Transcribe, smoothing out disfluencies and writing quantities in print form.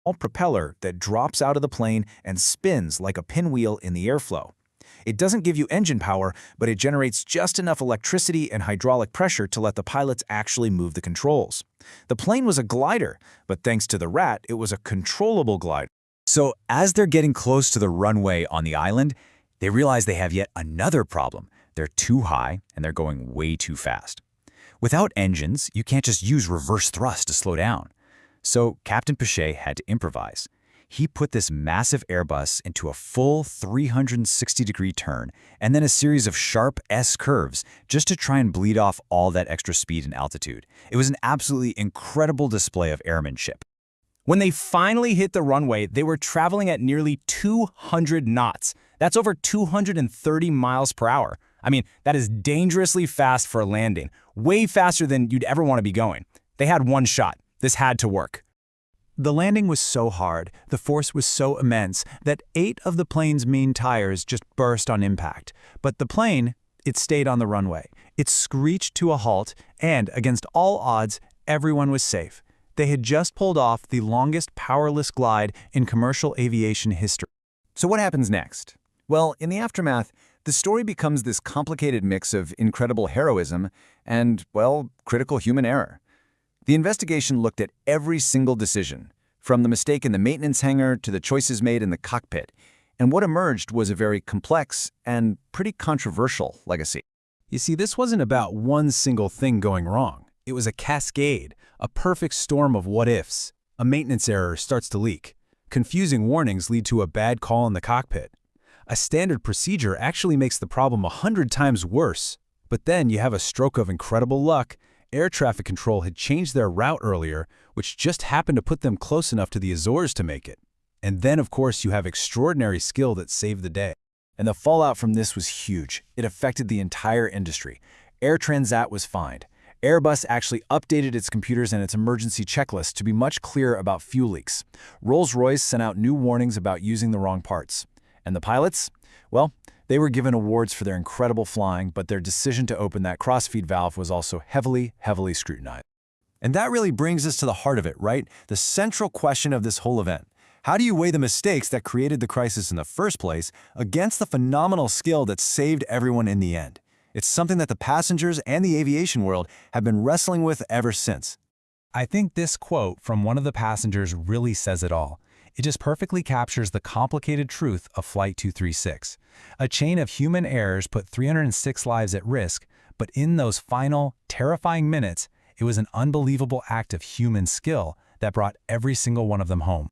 small propeller that drops out of the plane and spins like a pinwheel in the airflow. It doesn't give you engine power, but it generates just enough electricity and hydraulic pressure to let the pilots actually move the controls. The plane was a glider, but thanks to the Rat, it was a controllable glider. So as they're getting close to the runway on the island, they realize they have yet another problem. They're too high and they're going way too fast. Without engines, you can't just use reverse thrust to slow down. So Captain Pache had to improvise. He put this massive Airbus into a full 360-degree turn and then a series of sharp S-curves just to try and bleed off all that extra speed and altitude. It was an absolutely incredible display of airmanship. When they finally hit the runway, they were traveling at nearly 200 knots. That's over 230 miles per hour. I mean, that is dangerously fast for a landing, way faster than you'd ever want to be going. They had one shot. This had to work. The landing was so hard, the force was so immense, that 8 of the plane's main tires just burst on impact. But the plane, it stayed on the runway. It screeched to a halt, and, against all odds, everyone was safe. They had just pulled off the longest powerless glide in commercial aviation history. So what happens next? Well, in the aftermath, the story becomes this complicated mix of incredible heroism and, well, critical human error. The investigation looked at every single decision, from the mistake in the maintenance hangar to the choices made in the cockpit, and what emerged was a very complex and pretty controversial legacy. You see, this wasn't about one single thing going wrong. It was a cascade, a perfect storm of what-ifs. A maintenance error starts to leak. Confusing warnings lead to a bad call in the cockpit. A standard procedure actually makes the problem 100 times worse. But then you have a stroke of incredible luck. Air traffic control had changed their route earlier, which just happened to put them close enough to the Azores to make it. And then, of course, you have extraordinary skill that saved the day. And the fallout from this was huge. It affected the entire industry. Air Transat was fined. Airbus actually updated its computers and its emergency checklist to be much clearer about fuel leaks. Rolls-Royce sent out new warnings about using the wrong parts. And the pilots? Well, they were given awards for their incredible flying, but their decision to open that crossfeed valve was also heavily scrutinized. And that really brings us to the heart of it, right? The central question of this whole event. How do you weigh the mistakes that created the crisis in the first place against the phenomenal skill that saved everyone in the end? It's something that the passengers and the aviation world have been wrestling with ever since. I think this quote from one of the passengers really says it all. It just perfectly captures the complicated truth of Flight 236. A chain of human errors put 306 lives at risk, but in those final, terrifying minutes, it was an unbelievable act of human skill that brought every single one of them home.